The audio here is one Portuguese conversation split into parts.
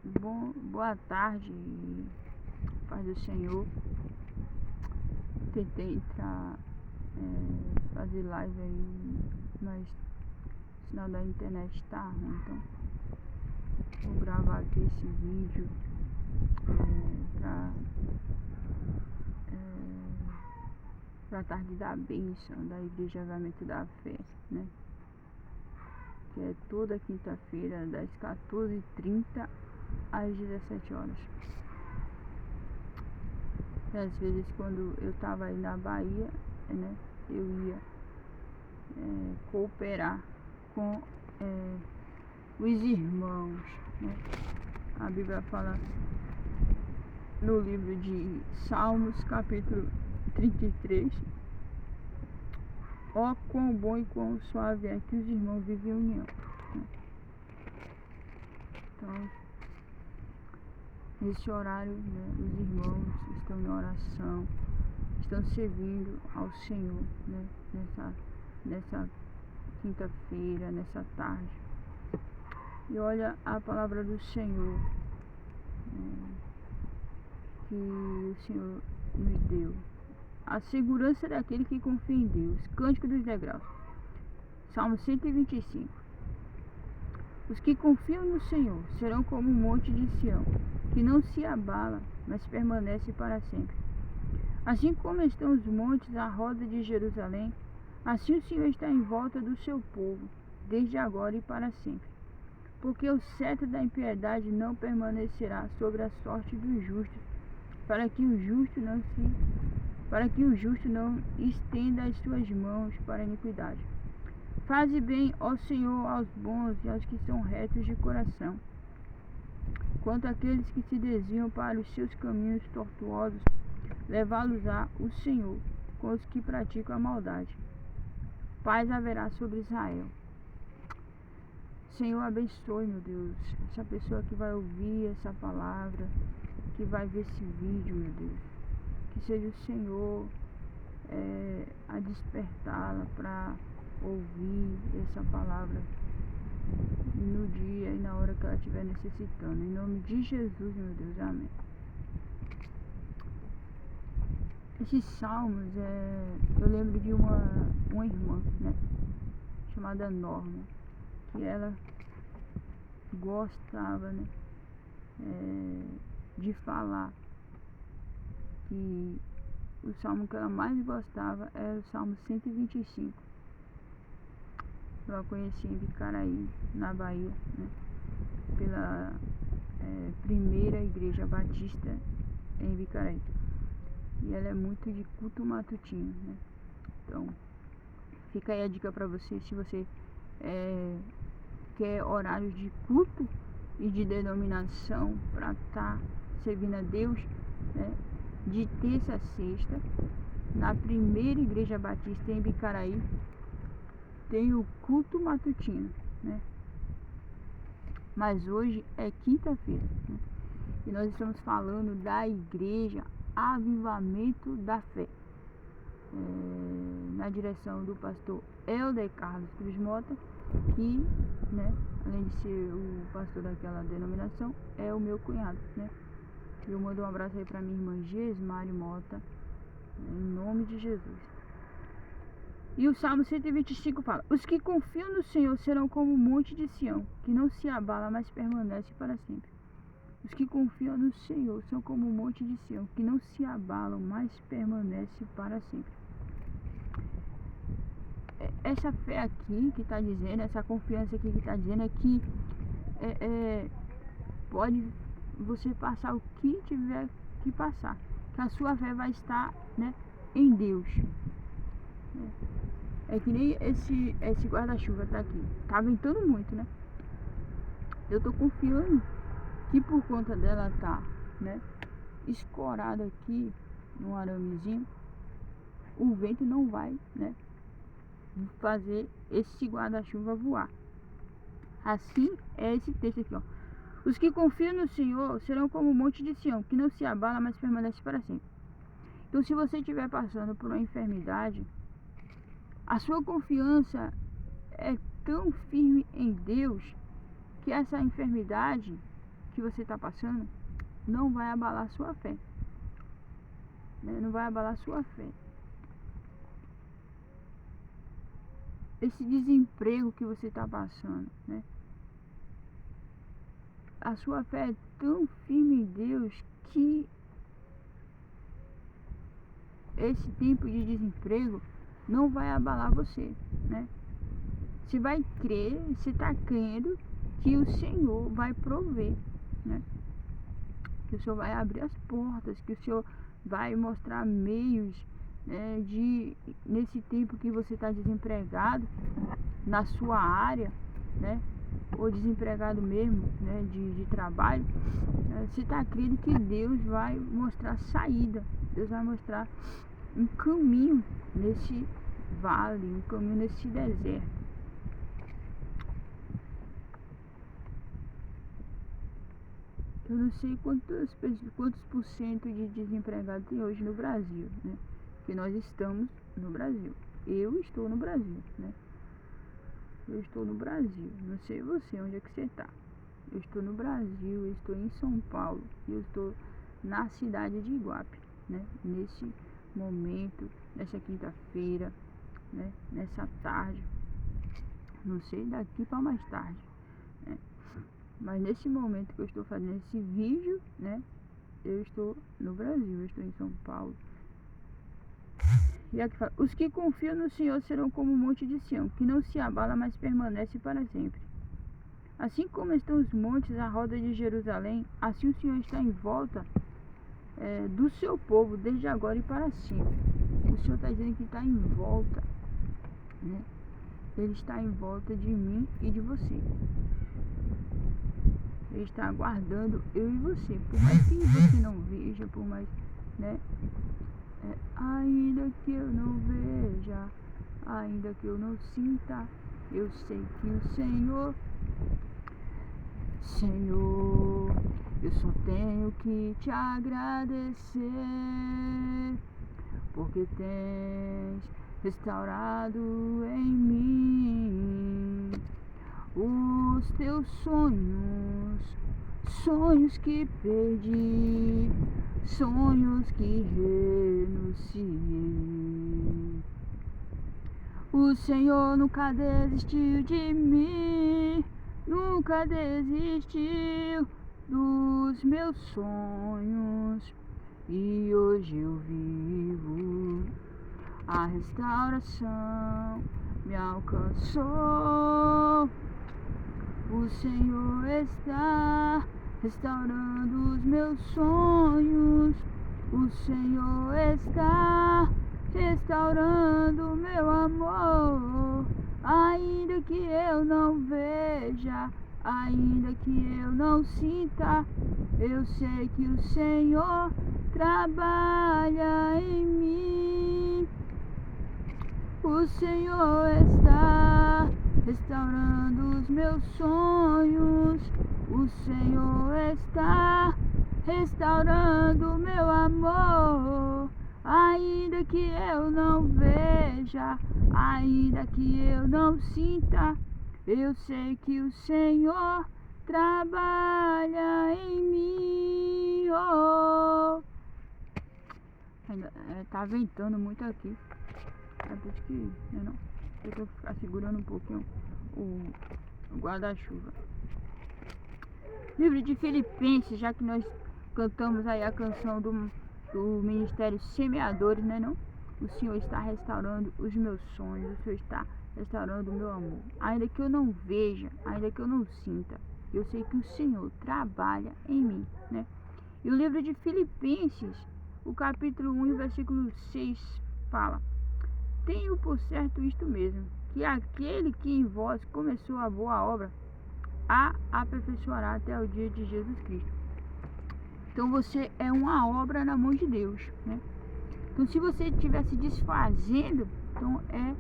Boa tarde, paz do Senhor. Tentei entrar, fazer live aí, mas o sinal da internet tá ruim, então vou gravar aqui esse vídeo pra tarde da bênção da Igreja Avivamento da Fé, né? Que é toda quinta-feira, das 14h30 às 17 horas. E às vezes quando eu tava aí na Bahia, né, eu ia cooperar com os irmãos, né? A Bíblia fala no livro de Salmos, capítulo 33, ó quão bom e quão suave é que os irmãos vivem em união, né? Então, nesse horário, né, os irmãos estão em oração, estão servindo ao Senhor, né, nessa quinta-feira, nessa tarde. E olha a palavra do Senhor, que o Senhor nos deu. A segurança daquele que confia em Deus. Cântico dos Degraus. Salmo 125. Os que confiam no Senhor serão como um monte de Sião, que não se abala, mas permanece para sempre. Assim como estão os montes à roda de Jerusalém, assim o Senhor está em volta do seu povo, desde agora e para sempre. Porque o cetro da impiedade não permanecerá sobre a sorte dos justos, para que o justo não estenda as suas mãos para a iniquidade. Faze bem, ó Senhor, aos bons e aos que são retos de coração. Quanto àqueles que se desviam para os seus caminhos tortuosos, levá-los-á o Senhor com os que praticam a maldade. Paz haverá sobre Israel. Senhor, abençoe, meu Deus, essa pessoa que vai ouvir essa palavra, que vai ver esse vídeo, meu Deus. Que seja o Senhor a despertá-la para ouvir essa palavra no dia e na hora que ela estiver necessitando. Em nome de Jesus, meu Deus, amém. Esses salmos, eu lembro de uma irmã, né, chamada Norma, que ela gostava, né, de falar que o salmo que ela mais gostava era o Salmo 125. Eu a conheci em Vicaraí, na Bahia, né, pela primeira igreja batista em Vicaraí. E ela é muito de culto matutino, né? Então, fica aí a dica para você, se você quer horários de culto e de denominação para estar servindo a Deus, né? De terça a sexta, na primeira igreja batista em Vicaraí, tem o culto matutino, né? Mas hoje é quinta-feira, né? E nós estamos falando da igreja Avivamento da Fé, na direção do pastor Helder Carlos Cruz Mota, que, né, além de ser o pastor daquela denominação, é o meu cunhado, né? Eu mando um abraço aí para minha irmã Gesmari Mota, em nome de Jesus. E o Salmo 125 fala: os que confiam no Senhor serão como o monte de Sião, que não se abala, mas permanece para sempre. Os que confiam no Senhor são como o monte de Sião, que não se abalam, mas permanece para sempre. Essa fé aqui que está dizendo, essa confiança aqui que está dizendo é que pode você passar o que tiver que passar, que a sua fé vai estar, né, em Deus. É que nem esse guarda-chuva tá aqui, tá ventando muito, né? Eu tô confiando que por conta dela tá, né, escorada aqui no aramezinho, o vento não vai, né, fazer esse guarda-chuva voar. Assim é esse texto aqui, ó. Os que confiam no Senhor serão como o monte de Sião, que não se abala, mas permanece para sempre. Então, se você estiver passando por uma enfermidade, a sua confiança é tão firme em Deus que essa enfermidade que você está passando não vai abalar sua fé, né? Não vai abalar sua fé. Esse desemprego que você está passando, né? A sua fé é tão firme em Deus que esse tempo de desemprego não vai abalar você, né? Você vai crer, você está crendo que o Senhor vai prover, né? Que o Senhor vai abrir as portas, que o Senhor vai mostrar meios, né, nesse tempo que você está desempregado, na sua área, né? Ou desempregado mesmo, né? De trabalho, né? Você está crendo que Deus vai mostrar saída, Deus vai mostrar um caminho nesse vale, um caminho nesse deserto. Eu não sei quantos por cento de desempregado tem hoje no Brasil, né? Que nós estamos no Brasil. Eu estou no Brasil, né? Eu estou no Brasil. Não sei você, onde é que você está. Eu estou no Brasil, eu estou em São Paulo. Eu estou na cidade de Iguape, né? Nesse momento, nessa quinta-feira, né? Nessa tarde. Não sei daqui para mais tarde, né? Mas nesse momento que eu estou fazendo esse vídeo, né? Eu estou no Brasil, eu estou em São Paulo. E aqui fala: os que confiam no Senhor serão como o monte de Sião, que não se abala, mas permanece para sempre. Assim como estão os montes à roda de Jerusalém, assim o Senhor está em volta do seu povo, desde agora e para sempre. O Senhor está dizendo que está em volta, né? Ele está em volta de mim e de você. Ele está aguardando eu e você. Por mais que você não veja, por mais, né? Ainda que eu não veja, ainda que eu não sinta, eu sei que o Senhor, eu só tenho que te agradecer, porque tens restaurado em mim os teus sonhos que perdi, sonhos que renunciei. O Senhor nunca desistiu de mim, nunca desistiu dos meus sonhos, e hoje eu vivo. A restauração me alcançou. O Senhor está restaurando os meus sonhos. O Senhor está restaurando o meu amor. Ainda que eu não veja, ainda que eu não sinta, eu sei que o Senhor trabalha em mim. O Senhor está restaurando os meus sonhos. O Senhor está restaurando o meu amor. Ainda que eu não veja, ainda que eu não sinta, eu sei que o Senhor trabalha em mim. Oh. Ainda tá ventando muito aqui. É por isso que eu tenho que ficar segurando um pouquinho o guarda-chuva. Livro de Filipenses, já que nós cantamos aí a canção do Ministério Semeadores, né não? O Senhor está restaurando os meus sonhos, o Senhor está restaurando o meu amor. Ainda que eu não veja, ainda que eu não sinta, eu sei que o Senhor trabalha em mim, né? E o livro de Filipenses, o capítulo 1 e o versículo 6 fala: tenho por certo isto mesmo, que aquele que em vós começou a boa obra, a aperfeiçoará até o dia de Jesus Cristo. Então você é uma obra na mão de Deus, né? Então se você estiver se desfazendo, então é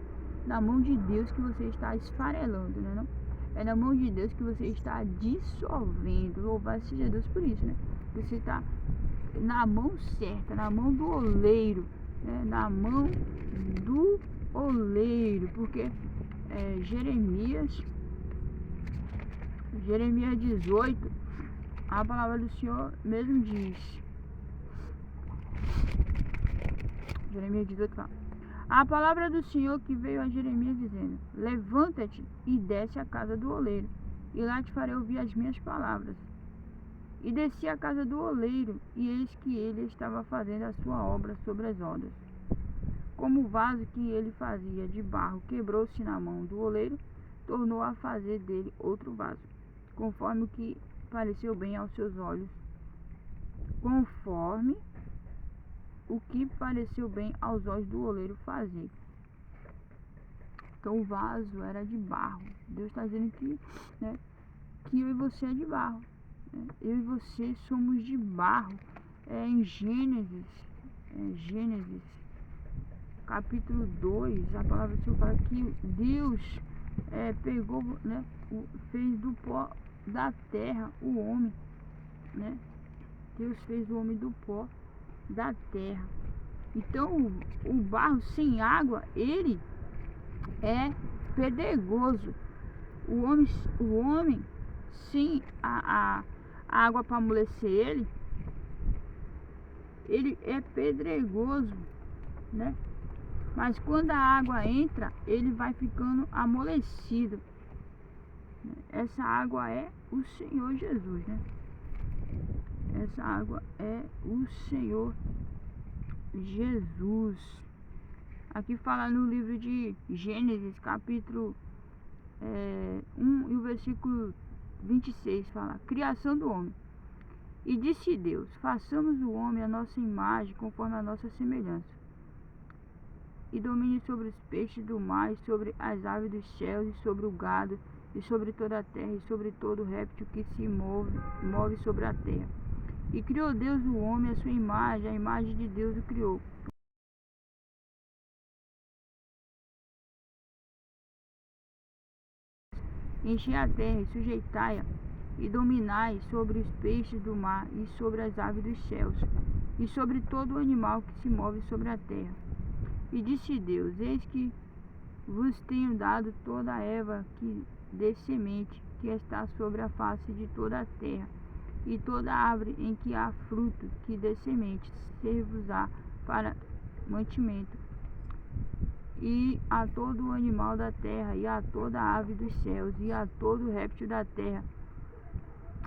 na mão de Deus que você está esfarelando, né? Não? É na mão de Deus que você está dissolvendo. Louvado seja Deus por isso, né? Você está na mão certa, na mão do oleiro, né? Na mão do oleiro, porque Jeremias 18, A palavra do Senhor mesmo diz, Jeremias 18 fala, a palavra do Senhor que veio a Jeremias dizendo, levanta-te e desce à casa do oleiro, e lá te farei ouvir as minhas palavras. E desci à casa do oleiro, e eis que ele estava fazendo a sua obra sobre as rodas. Como o vaso que ele fazia de barro quebrou-se na mão do oleiro, tornou a fazer dele outro vaso, conforme o que pareceu bem aos seus olhos. Conforme o que pareceu bem aos olhos do oleiro fazer. Então o vaso era de barro. Deus está dizendo que, né, que eu e você é de barro. Eu e você somos de barro. Em Gênesis capítulo 2, a palavra do Senhor fala que Deus pegou, né, fez do pó da terra o homem, né? Deus fez o homem do pó da terra. Então o barro sem água, ele é pedregoso. O homem sem a água para amolecer ele é pedregoso, né? Mas quando a água entra, ele vai ficando amolecido. Essa água é o Senhor Jesus, né? Essa água é o Senhor Jesus. Aqui fala no livro de Gênesis, capítulo 1 e o versículo 26, fala, criação do homem. E disse Deus, façamos o homem a nossa imagem, conforme a nossa semelhança. E domine sobre os peixes do mar, e sobre as aves dos céus, e sobre o gado, e sobre toda a terra, e sobre todo réptil que se move sobre a terra. E criou Deus o homem à sua imagem, a imagem de Deus o criou. Enchei a terra e sujeitai-a, e dominai sobre os peixes do mar, e sobre as aves dos céus, e sobre todo o animal que se move sobre a terra. E disse Deus, eis que vos tenho dado toda a erva que dê semente, que está sobre a face de toda a terra, e toda árvore em que há fruto que dê semente, ser-vos-á para mantimento. E a todo o animal da terra, e a toda ave dos céus, e a todo réptil da terra,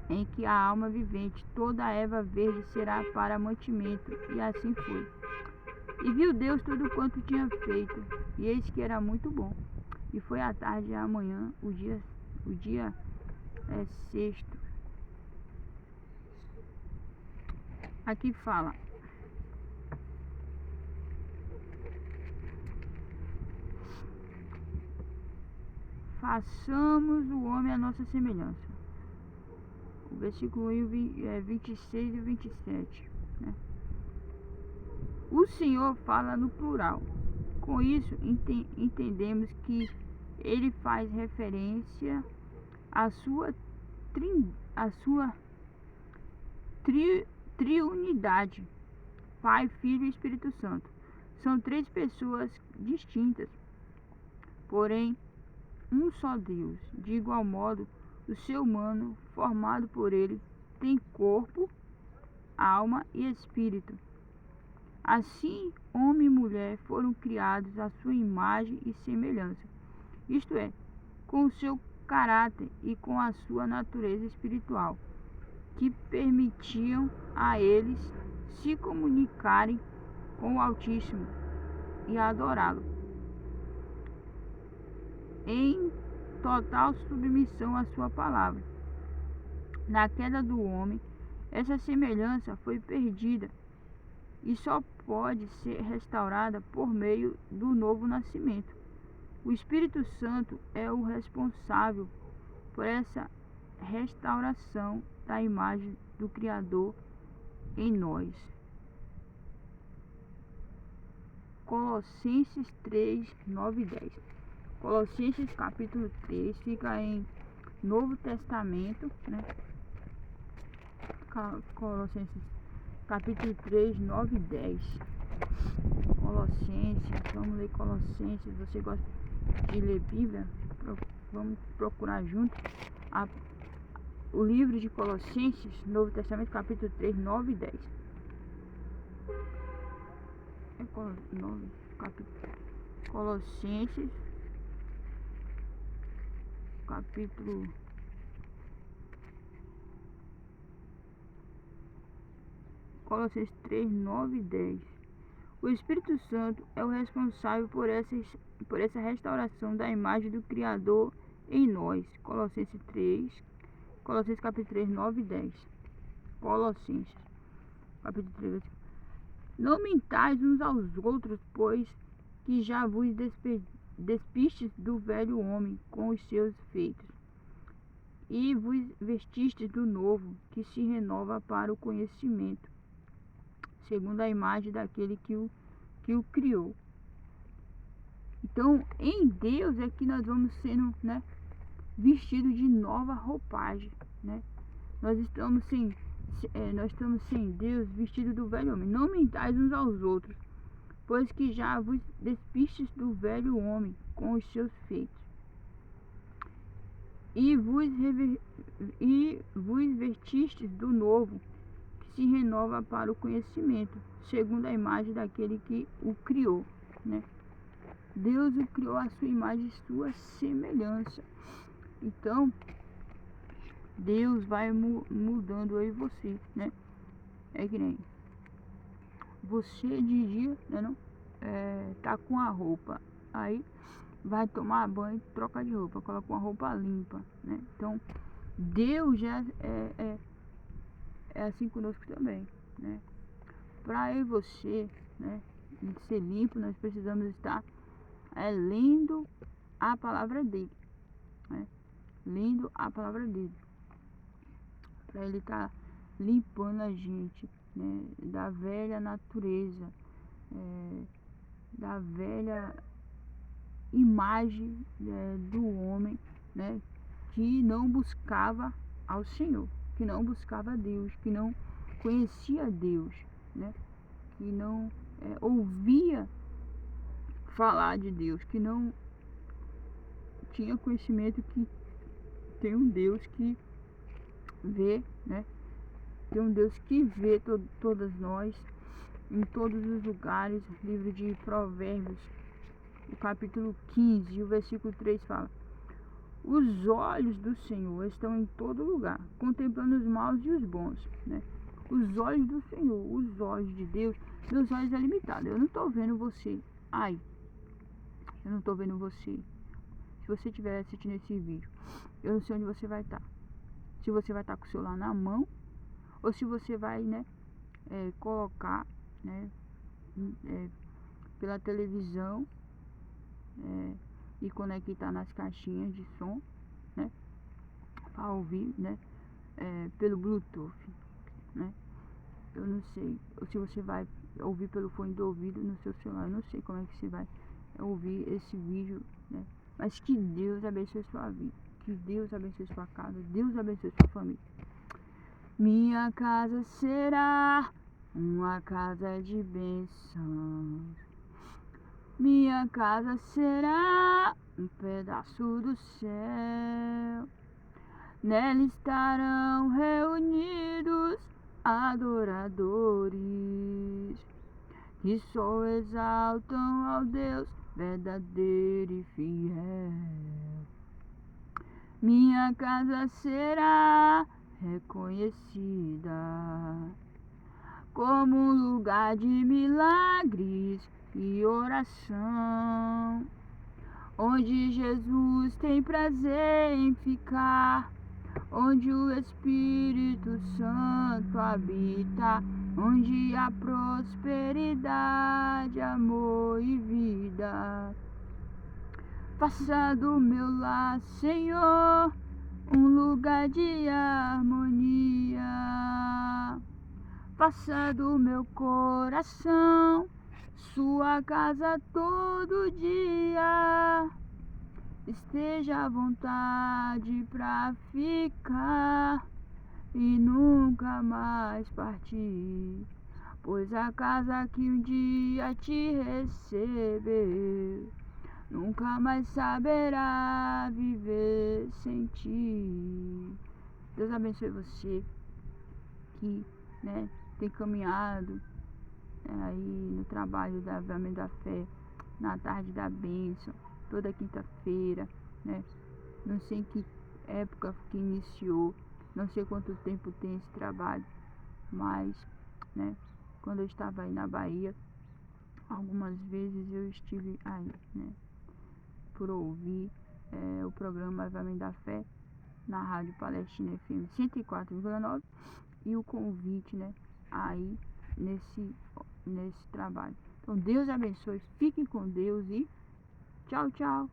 em que há alma vivente, toda a erva verde será para mantimento. E assim foi. E viu Deus tudo quanto tinha feito, e eis que era muito bom. E foi a tarde e a manhã, o dia sexto. Aqui fala, façamos o homem à nossa semelhança. O versículo 26 e 27, né? O Senhor fala no plural. Com isso, entendemos que ele faz referência à sua triunidade, Pai, Filho e Espírito Santo. São três pessoas distintas, porém um só Deus. De igual modo, o ser humano, formado por ele, tem corpo, alma e espírito. Assim, homem e mulher foram criados à sua imagem e semelhança, isto é, com o seu caráter e com a sua natureza espiritual, que permitiam a eles se comunicarem com o Altíssimo e adorá-lo, em total submissão à sua palavra. Na queda do homem, essa semelhança foi perdida e só pode ser restaurada por meio do novo nascimento. O Espírito Santo é o responsável por essa restauração da imagem do Criador em nós. Colossenses 3, 9 e 10. Colossenses capítulo 3 fica em Novo Testamento, né? Colossenses capítulo 3, 9 e 10. Colossenses, vamos ler Colossenses. Você gosta de ler Bíblia? Vamos procurar junto o livro de Colossenses, Novo Testamento, capítulo 3, 9 e 10. Colossenses, capítulo Colossenses 3, 9 e 10. O Espírito Santo é o responsável por essa restauração da imagem do Criador em nós. Colossenses capítulo 3, 9 e 10. Colossenses, capítulo 3. Não mentais uns aos outros, pois que já vos despistes do velho homem com os seus feitos, e vos vestistes do novo, que se renova para o conhecimento, segundo a imagem daquele que o criou. Então, em Deus é que nós vamos sendo, né, vestidos de nova roupagem, né? Nós estamos sem Deus, vestidos do velho homem. Não mentais uns aos outros, pois que já vos despistes do velho homem com os seus feitos, e vos vestistes do novo, que se renova para o conhecimento, segundo a imagem daquele que o criou, né? Deus o criou à sua imagem e sua semelhança. Então, Deus vai mudando aí você, né? É que nem você de dia, né, não? Tá com a roupa, aí vai tomar banho, troca de roupa, coloca uma roupa limpa, né? Então, Deus já é assim conosco também, né? Para eu e você, né, ser limpo, nós precisamos estar lendo a palavra dele, né? Lendo a palavra dele, para ele estar limpando a gente, né, da velha natureza, da velha imagem do homem, né, que não buscava ao Senhor, que não buscava a Deus, que não conhecia Deus, né, que não ouvia falar de Deus, que não tinha conhecimento que tem um Deus que vê, né? Tem um Deus que vê todas nós, em todos os lugares. Livro de Provérbios, o capítulo 15, o versículo 3 fala: os olhos do Senhor estão em todo lugar, contemplando os maus e os bons, né? Os olhos do Senhor, os olhos de Deus. Meus olhos é limitado. Eu não estou vendo você. Eu não estou vendo você. Se você estiver assistindo esse vídeo, eu não sei onde você vai estar. Se você vai estar com o celular na mão, ou se você vai, né, colocar, né, pela televisão, e conectar nas caixinhas de som, né, para ouvir, né, pelo Bluetooth, né? Eu não sei. Ou se você vai ouvir pelo fone do ouvido no seu celular, eu não sei como é que você vai ouvir esse vídeo, né? Mas que Deus abençoe sua vida, que Deus abençoe sua casa, Deus abençoe sua família. Minha casa será uma casa de bênçãos. Minha casa será um pedaço do céu. Nela estarão reunidos adoradores que só exaltam ao Deus verdadeiro e fiel. Minha casa será reconhecida como um lugar de milagres e oração, onde Jesus tem prazer em ficar, onde o Espírito Santo habita, onde há prosperidade, amor e vida. Faça do meu lar, Senhor, um lugar de harmonia. Faça do meu coração sua casa todo dia. Esteja à vontade pra ficar e nunca mais partir, pois a casa que um dia te recebeu nunca mais saberá viver sem ti. Deus abençoe você que, né, tem caminhado aí no trabalho da Avivamento da Fé, na tarde da bênção, toda quinta-feira, né? Não sei em que época que iniciou, não sei quanto tempo tem esse trabalho, mas, né, quando eu estava aí na Bahia, algumas vezes eu estive aí, né, por ouvir o programa Avivamento da Fé na Rádio Palestina FM 104,9 e o convite, né, aí nesse trabalho. Então Deus abençoe, fiquem com Deus e tchau, tchau.